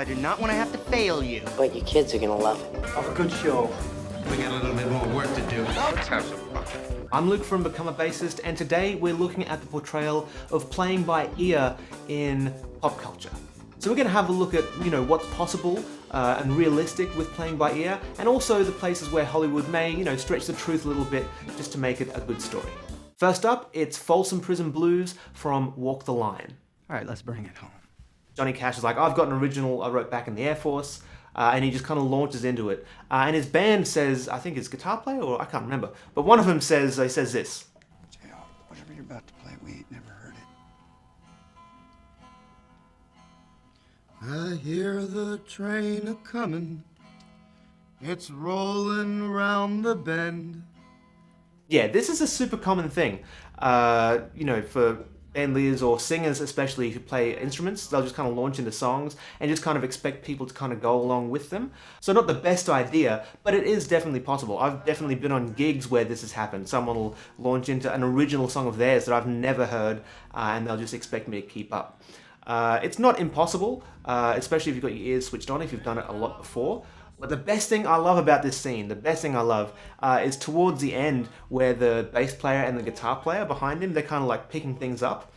I do not want to have to fail you. But you kids are gonna love it. Have a good show. We got a little bit more work to do. Let's have some fun. I'm Luke from Become a Bassist, and today we're looking at the portrayal of playing by ear in pop culture. So we're going to have a look at, what's possible and realistic with playing by ear, and also the places where Hollywood may, stretch the truth a little bit just to make it a good story. First up, it's Folsom Prison Blues from Walk the Line. All right, let's bring it home. Johnny Cash is like, I've got an original I wrote back in the Air Force, and he just kind of launches into it. And his band says, I think it's guitar player, or I can't remember, but one of them says this. JR, whatever you're about to play, we ain't never heard it. I hear the train a-comin', it's rolling round the bend. Yeah, this is a super common thing, for band leaders or singers especially who play instruments. They'll just kind of launch into songs and just kind of expect people to kind of go along with them. So not the best idea, but it is definitely possible. I've definitely been on gigs where this has happened. Someone will launch into an original song of theirs that I've never heard, and they'll just expect me to keep up. It's not impossible, especially if you've got your ears switched on, if you've done it a lot before. But the best thing I love about this scene, is towards the end where the bass player and the guitar player behind him, they're kind of like picking things up.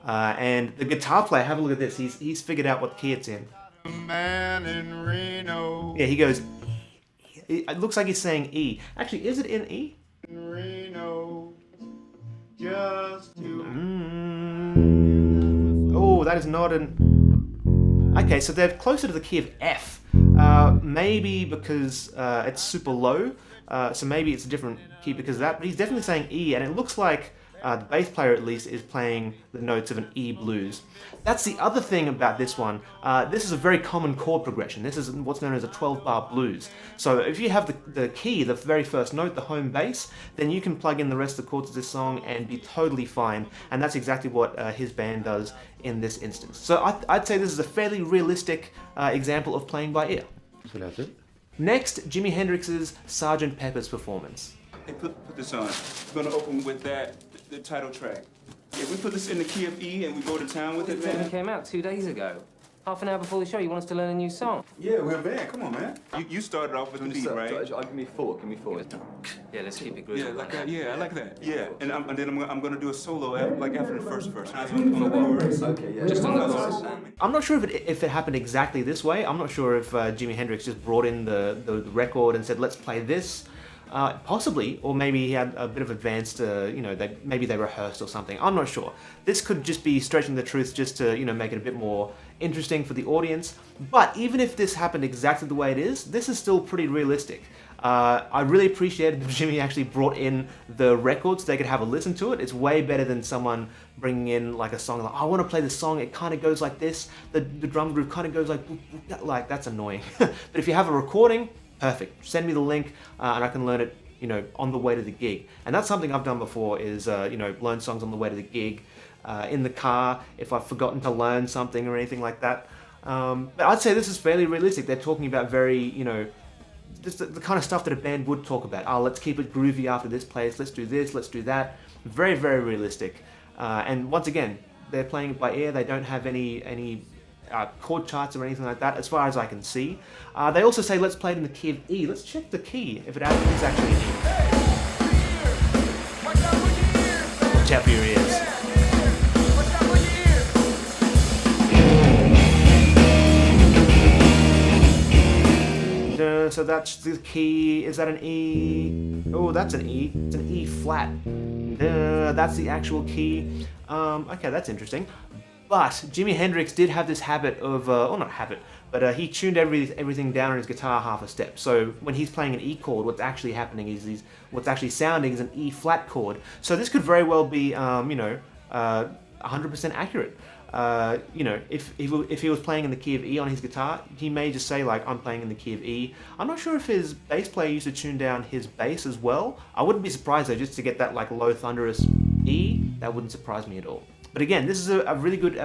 And the guitar player, have a look at this, he's figured out what key it's in. Man in Reno. Yeah, he goes, it looks like he's saying E. Actually, is it in E? Reno. Just to... Oh, that is not an... Okay, so they're closer to the key of F. Maybe because it's super low, so maybe it's a different key because of that, but he's definitely saying E, and it looks like the bass player at least is playing the notes of an E blues. That's the other thing about this one. This is a very common chord progression. This is what's known as a 12-bar blues. So if you have the key, the very first note, the home bass, then you can plug in the rest of the chords of this song and be totally fine, and that's exactly what his band does in this instance. So I'd say this is a fairly realistic example of playing by ear. So that's it? Next, Jimi Hendrix's Sgt. Pepper's performance. Hey, put this on. We're gonna open with that, the title track. If we put this in the key of E and we go to town with it, It man. came out 2 days ago. Half an hour before the show, you want us to learn a new song? Yeah, we're a band. Come on, man. You started off with the beat, right? Give me four. Yeah, let's keep it groovy. Yeah, like that. Yeah, I like that. Yeah, and then I'm gonna do a solo after the first verse. Okay, yeah. Just on the chorus. I'm not sure if it happened exactly this way. I'm not sure if Jimi Hendrix just brought in the record and said, let's play this. Possibly, or maybe he had a bit of advanced, maybe they rehearsed or something. I'm not sure. This could just be stretching the truth just to, make it a bit more interesting for the audience. But even if this happened exactly the way it is, this is still pretty realistic. I really appreciated that Jimmy actually brought in the records so they could have a listen to it. It's way better than someone bringing in like a song like, I want to play this song, it kind of goes like this, the drum groove kind of goes like that's annoying. But if you have a recording, perfect. Send me the link and I can learn it, on the way to the gig. And that's something I've done before is, learn songs on the way to the gig, in the car, if I've forgotten to learn something or anything like that. But I'd say this is fairly realistic. They're talking about very, just the kind of stuff that a band would talk about. Oh, let's keep it groovy after this place, let's do this, let's do that. Very, very realistic. And once again, they're playing it by ear. They don't have any chord charts or anything like that, as far as I can see. They also say let's play it in the key of E. Let's check the key, if it is actually in E. Watch out for your ears. So that's the key. Is that an E? Oh, that's an E. It's an E flat. That's the actual key. Okay, that's interesting. But Jimi Hendrix did have this habit of, not habit, but he tuned everything down on his guitar half a step. So when he's playing an E chord, what's actually happening is what's actually sounding is an E flat chord. So this could very well be, 100% accurate. If he was playing in the key of E on his guitar, he may just say like, I'm playing in the key of E. I'm not sure if his bass player used to tune down his bass as well. I wouldn't be surprised though, just to get that like low thunderous E. That wouldn't surprise me at all. But again, this is a really good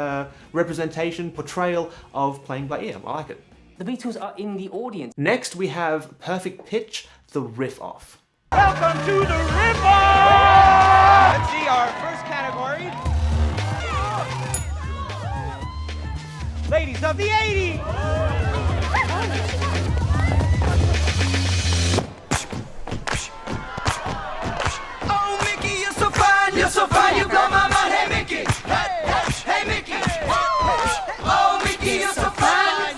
representation, portrayal of playing by ear. I like it. The Beatles are in the audience. Next, we have Perfect Pitch, the riff off. Welcome to the Riff Off! Let's see our first category. ladies of the 80s. Oh, Mickey, you're so fine, you blow my mind. Hey, Mickey, hey, Mickey. Oh, Mickey, you're so fine.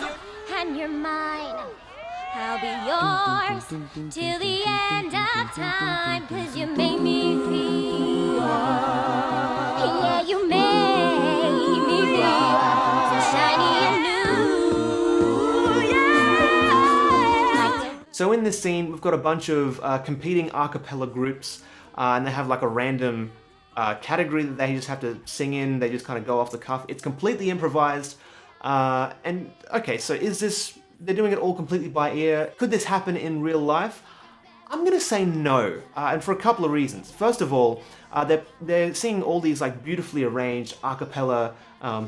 And you're mine. I'll be yours till the end of time, 'cause you made me feel. Yeah, you made me feel so shiny and new. Yeah. So in this scene, we've got a bunch of competing a cappella groups, and they have like a random category that they just have to sing in. They just kind of go off the cuff. It's completely improvised. And okay, so is this, they're doing it all completely by ear? Could this happen in real life? I'm gonna say no, and for a couple of reasons. First of all, they're singing all these like beautifully arranged a cappella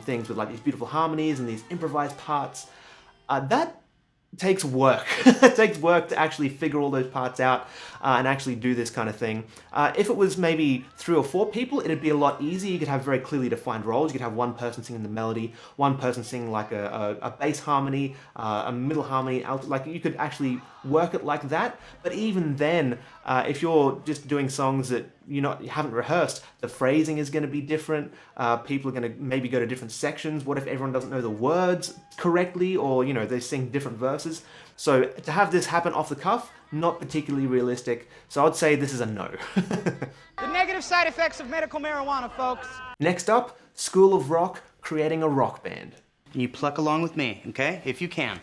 things with like these beautiful harmonies and these improvised parts. That takes work. It takes work to actually figure all those parts out and actually do this kind of thing. If it was maybe 3 or 4 people, it'd be a lot easier. You could have very clearly defined roles. You could have one person singing the melody, one person singing like a bass harmony, a middle harmony, alto. Like you could actually work it like that. But even then, if you're just doing songs that you haven't rehearsed, the phrasing is going to be different. People are going to maybe go to different sections. What if everyone doesn't know the words correctly, or they sing different verses? So to have this happen off the cuff, not particularly realistic. So I'd say this is a no. The negative side effects of medical marijuana, folks. Next up, School of Rock creating a rock band. You pluck along with me, okay? If you can.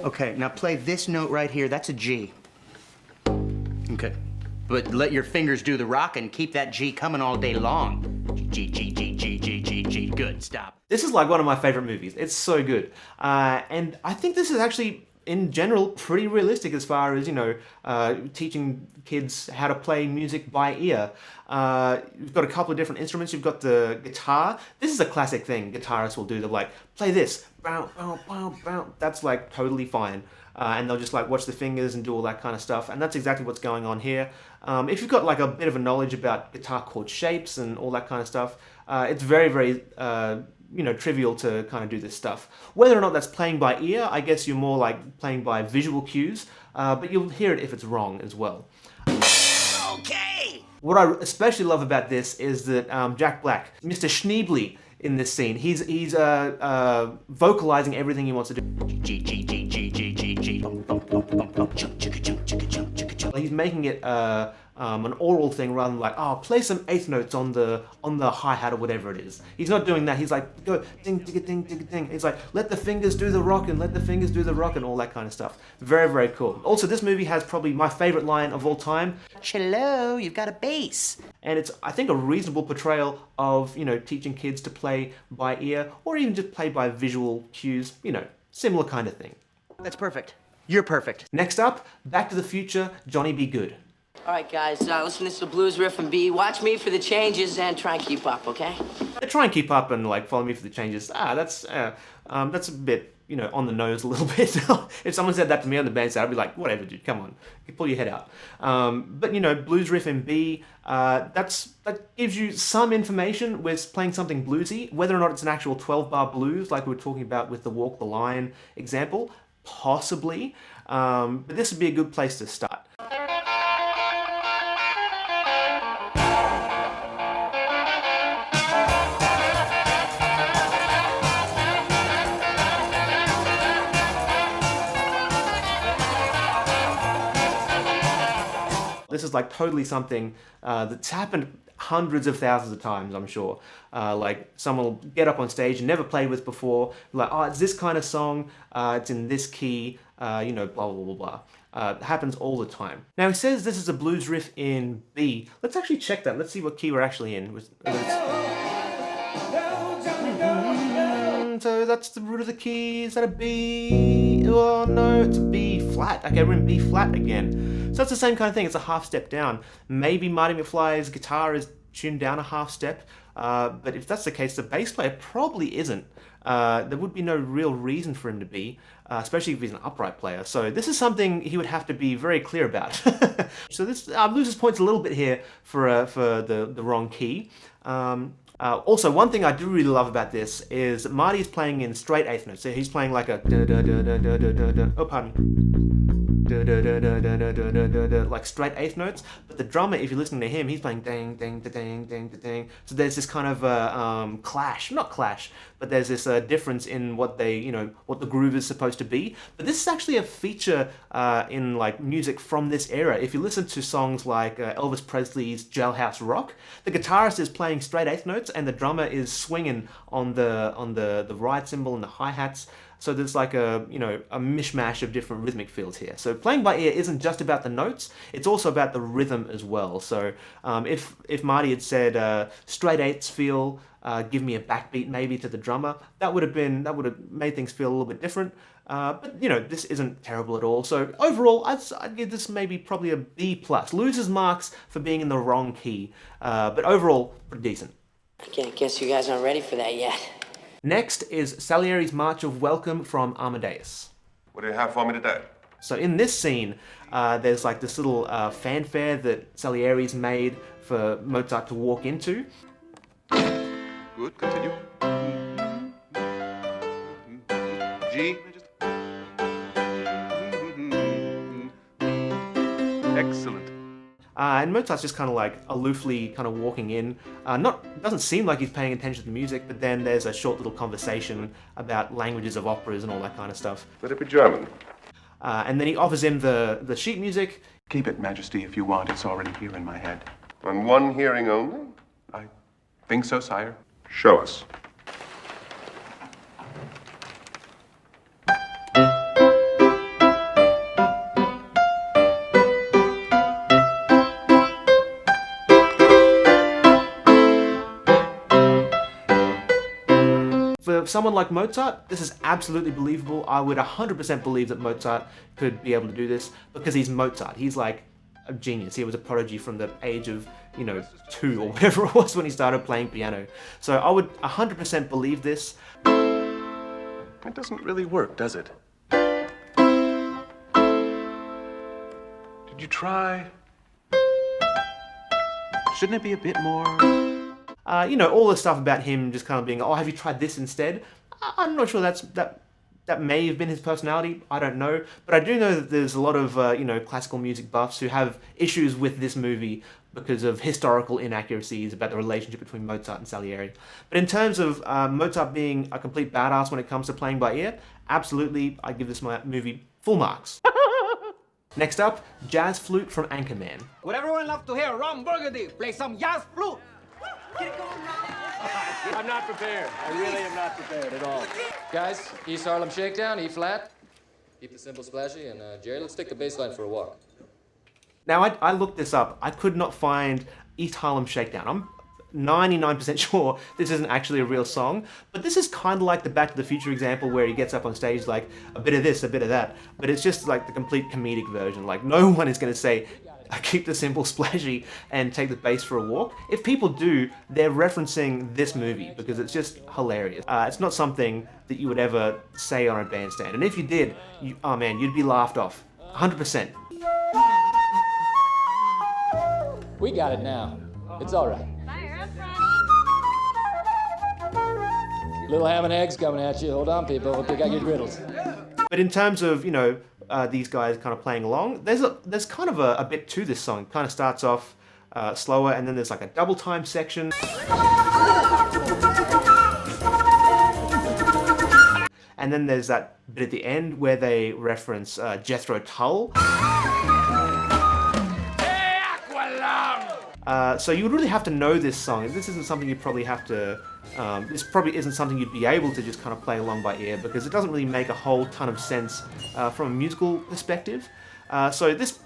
Okay, now play this note right here. That's a G. Okay. But let your fingers do the rock and keep that G coming all day long. G, G, G, G, G, G, G. Good, stop. This is like one of my favorite movies. It's so good. And I think this is actually, in general, pretty realistic as far as, teaching kids how to play music by ear. You've got a couple of different instruments. You've got the guitar. This is a classic thing guitarists will do. They're like, play this. Bow, bow, bow, bow. That's like totally fine. And they'll just like watch the fingers and do all that kind of stuff. And that's exactly what's going on here. If you've got like a bit of a knowledge about guitar chord shapes and all that kind of stuff, it's very, very, trivial to kind of do this stuff. Whether or not that's playing by ear, I guess you're more like playing by visual cues, but you'll hear it if it's wrong as well. Okay! What I especially love about this is that Jack Black, Mr. Schneebly in this scene, he's vocalizing everything he wants to do. G, G, G, G, G, G, G. Bum, bum, bum, bum, bum. Chugga, chugga, chugga, chugga, chugga, chugga. He's making it an oral thing rather than like, play some eighth notes on the hi-hat or whatever it is. He's not doing that. He's like, go ding, ding, ding, ding, ding. He's like, let the fingers do the rock and let the fingers do the rock and all that kind of stuff. Very, very cool. Also, this movie has probably my favorite line of all time. Hello, you've got a bass. And it's, I think, a reasonable portrayal of, teaching kids to play by ear or even just play by visual cues, similar kind of thing. That's perfect. You're perfect. Next up, Back to the Future, Johnny Be Good. All right, guys, listen to the blues riff and B. Watch me for the changes and try and keep up, okay? Try and keep up and like follow me for the changes. That's a bit, on the nose a little bit. If someone said that to me on the band side, I'd be like, whatever, dude, come on, pull your head out. But blues riff in B, that gives you some information with playing something bluesy. Whether or not it's an actual 12-bar blues, like we were talking about with the Walk the Line example, possibly. But this would be a good place to start. This is like totally something that's happened hundreds of thousands of times, I'm sure. Like someone will get up on stage and never played with before, like, it's this kind of song, it's in this key, blah, blah, blah, blah. It happens all the time. Now, it says this is a blues riff in B. Let's actually check that. Let's see what key we're actually in. So that's the root of the key. Is that a B? Oh no, it's a B flat. Okay, we're in B flat again. So it's the same kind of thing. It's a half step down. Maybe Marty McFly's guitar is tuned down a half step. But if that's the case, the bass player probably isn't. there would be no real reason for him to be, especially if he's an upright player. So this is something he would have to be very clear about. So this loses points a little bit here for the wrong key. Also, one thing I do really love about this is that Marty is playing in straight eighth notes. So he's playing like a oh pardon. Like straight eighth notes, but the drummer, if you're listening to him, he's playing ding ding ding ding ding. So there's this kind of not clash, but there's this difference in what what the groove is supposed to be. But this is actually a feature in like music from this era. If you listen to songs like Elvis Presley's Jailhouse Rock, the guitarist is playing straight eighth notes and the drummer is swinging on the ride cymbal and the hi-hats. So there's like a mishmash of different rhythmic fields here. So playing by ear isn't just about the notes, it's also about the rhythm as well. So if Marty had said straight eighths feel, give me a backbeat maybe to the drummer, that would have made things feel a little bit different. But this isn't terrible at all. So overall, I'd give this maybe probably a B+. Loses marks for being in the wrong key, but overall pretty decent. I guess you guys aren't ready for that yet. Next is Salieri's March of Welcome from Amadeus. What do you have for me today? So in this scene, there's like this little fanfare that Salieri's made for Mozart to walk into. Good, continue. G. Excellent. And Mozart's just kind of like aloofly kind of walking in. Doesn't seem like he's paying attention to the music, but then there's a short little conversation about languages of operas and all that kind of stuff. Let it be German. And then he offers him the sheet music. Keep it, Majesty, if you want. It's already here in my head. On one hearing only? I think so, sire. Show us. For someone like Mozart, this is absolutely believable. I would 100% believe that Mozart could be able to do this because he's Mozart. He's like a genius. He was a prodigy from the age of, 2 or whatever it was when he started playing piano. So I would 100% believe this. It doesn't really work, does it? Did you try? Shouldn't it be a bit more? All the stuff about him just kind of being, oh, have you tried this instead? I'm not sure that may have been his personality. I don't know. But I do know that there's a lot of, classical music buffs who have issues with this movie because of historical inaccuracies about the relationship between Mozart and Salieri. But in terms of Mozart being a complete badass when it comes to playing by ear, absolutely, I give this movie full marks. Next up, Jazz Flute from Anchorman. Would everyone love to hear Ron Burgundy play some jazz flute? I'm not prepared. I really am not prepared at all. Guys, East Harlem Shakedown, E flat. Keep the cymbal splashy, and Jerry, let's take the bass line for a walk. Now, I looked this up. I could not find East Harlem Shakedown. I'm 99% sure this isn't actually a real song, but this is kind of like the Back to the Future example where he gets up on stage like a bit of this, a bit of that, but it's just like the complete comedic version. Like no one is going to say, keep the cymbal splashy and take the bass for a walk. If people do, they're referencing this movie because it's just hilarious. It's not something that you would ever say on a bandstand, and if you did, you'd be laughed off, 100%. We got it now. It's all right. Little ham and eggs coming at you. Hold on, people. Hope you got your griddles. But in terms of, these guys kind of playing along, there's kind of a bit to this song. It kind of starts off slower, and then there's like a double time section. And then there's that bit at the end where they reference Jethro Tull. So you would really have to know this song. This isn't something you'd probably have to... this probably isn't something you'd be able to just kind of play along by ear because it doesn't really make a whole ton of sense from a musical perspective. So this,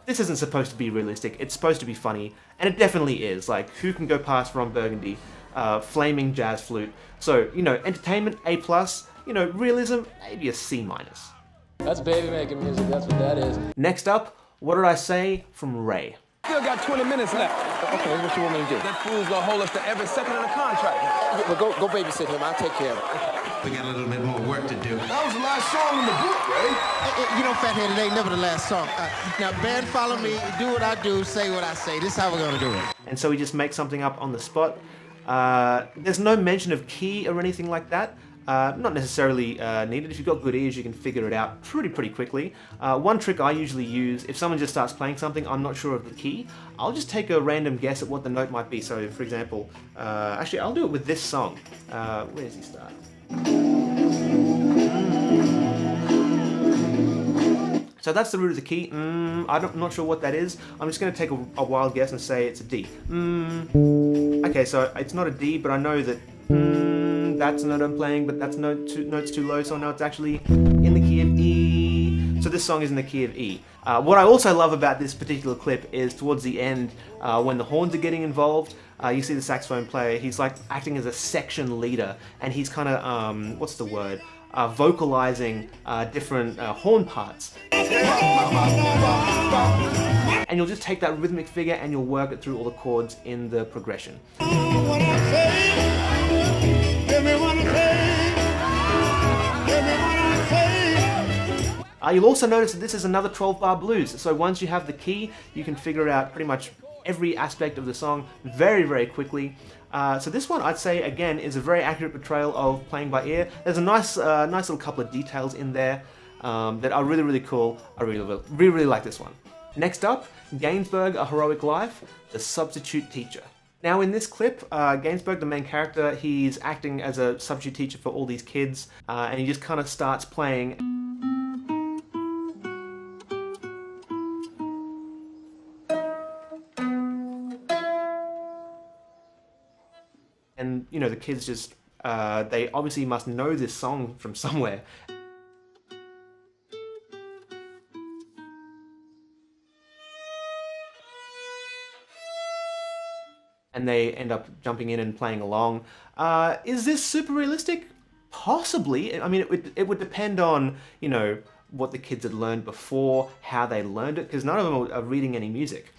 this isn't supposed to be realistic. It's supposed to be funny, and it definitely is. Like, who can go past Ron Burgundy? Flaming jazz flute. So, entertainment, A+. Realism, maybe a C-. That's baby making music. That's what that is. Next up, What Did I Say from Ray. Still got 20 minutes left. Okay, what you want me to do? That fool's gonna hold us to every second of the contract. Yeah, well, go babysit him. I'll take care of it. We got a little bit more work to do. That was the last song in the book, right? You know, Fathead, it ain't never the last song. Now, band, follow me. Do what I do. Say what I say. This is how we're gonna do it. And so we just make something up on the spot. There's no mention of key or anything like that. Not necessarily needed. If you've got good ears, you can figure it out pretty quickly. One trick I usually use, if someone just starts playing something, I'm not sure of the key, I'll just take a random guess at what the note might be. So, for example, actually, I'll do it with this song. Where does he start? So that's the root of the key. I'm not sure what that is. I'm just going to take a wild guess and say it's a D. Okay, so it's not a D, but I know that that's a note I'm playing, but that's notes too low, so I know it's actually in the key of E. So this song is in the key of E. What I also love about this particular clip is towards the end, when the horns are getting involved, you see the saxophone player, he's like acting as a section leader, and he's kind of, what's the word? Vocalizing different horn parts. And you'll just take that rhythmic figure and you'll work it through all the chords in the progression. You'll also notice that this is another 12-bar blues, so once you have the key, you can figure out pretty much every aspect of the song very quickly. So this one, I'd say, again, is a very accurate portrayal of playing by ear. There's a nice little couple of details in there that are really cool. I really like this one. Next up, Gainsbourg, A Heroic Life, The Substitute Teacher. Now in this clip, Gainsbourg, the main character, he's acting as a substitute teacher for all these kids, and he just kind of starts playing. And, you know, the kids just, they obviously must know this song from somewhere. And they end up jumping in and playing along. Is this super realistic? Possibly. I mean, it would depend on, you know, what the kids had learned before, how they learned it, because none of them are reading any music.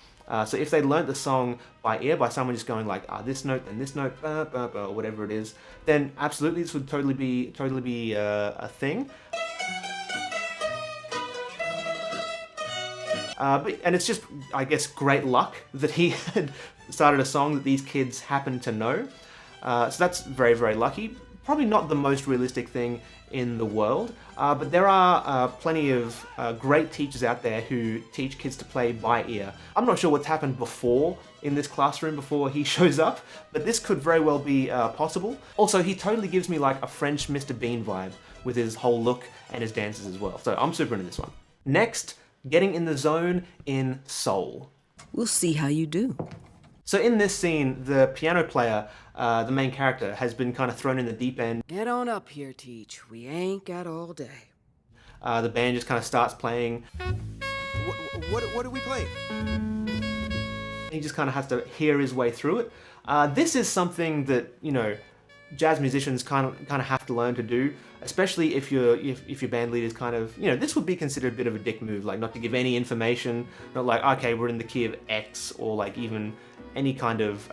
So if they learnt the song by ear, by someone just going like, this note, then this note, or whatever it is, then absolutely this would totally be a thing. And it's just, I guess, great luck that he had started a song that these kids happen to know. So that's very lucky. Probably not the most realistic thing in the world, but there are plenty of great teachers out there who teach kids to play by ear. I'm not sure what's happened before in this classroom before he shows up, but this could very well be possible. Also, he totally gives me like a French Mr. Bean vibe with his whole look and his dances as well. So I'm super into this one. Next, getting in the zone in soul. We'll see how you do. So in this scene, the piano player, the main character, has been kind of thrown in the deep end. Get on up here, Teach. We ain't got all day. The band just kind of starts playing. What are we playing? He just kind of has to hear his way through it. This is something that, you know, jazz musicians kind of have to learn to do, especially if your band leader's kind of, you know, this would be considered a bit of a dick move, like not to give any information, not like, okay, we're in the key of X, or like even any kind of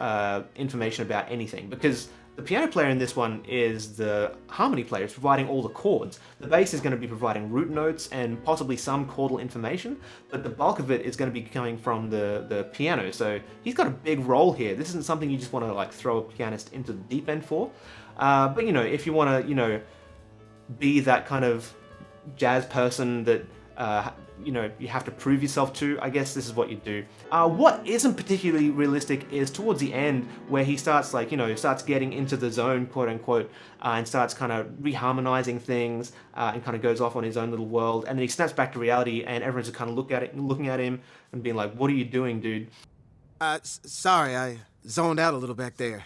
information about anything, because the piano player in this one is the harmony player. It's providing all the chords. The bass is going to be providing root notes and possibly some chordal information, but the bulk of it is going to be coming from the piano. So he's got a big role here. This isn't something you just want to like throw a pianist into the deep end for. But you know, if you want to, you know, be that kind of jazz person that you know, you have to prove yourself to, I guess this is what you do. What isn't particularly realistic is towards the end where he starts like, you know, starts getting into the zone, quote unquote, and starts kind of reharmonizing things and kind of goes off on his own little world, and then he snaps back to reality and everyone's just kind of looking at him and being like, what are you doing, dude? Sorry, I zoned out a little back there.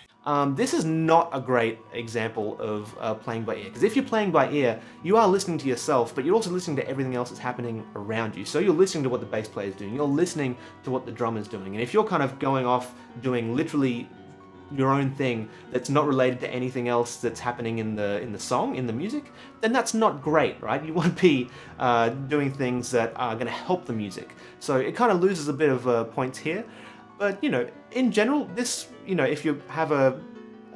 This is not a great example of playing by ear, because if you're playing by ear, you are listening to yourself, but you're also listening to everything else that's happening around you. So you're listening to what the bass player is doing, you're listening to what the drummer's doing, and if you're kind of going off doing literally your own thing that's not related to anything else that's happening in the song, in the music, then that's not great, right? You want to be doing things that are going to help the music. So it kind of loses a bit of points here. But, you know, in general, this, you know, if you have a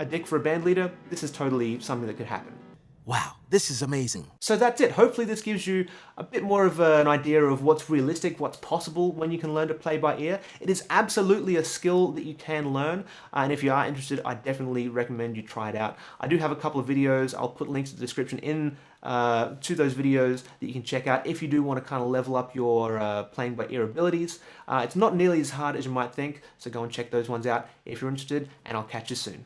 dick for a band leader, this is totally something that could happen. Wow, this is amazing. So that's it. Hopefully this gives you a bit more of an idea of what's realistic, what's possible when you can learn to play by ear. It is absolutely a skill that you can learn, and if you are interested, I definitely recommend you try it out. I do have a couple of videos. I'll put links in the description to those videos that you can check out if you do want to kind of level up your playing by ear abilities. It's not nearly as hard as you might think, so go and check those ones out if you're interested, and I'll catch you soon.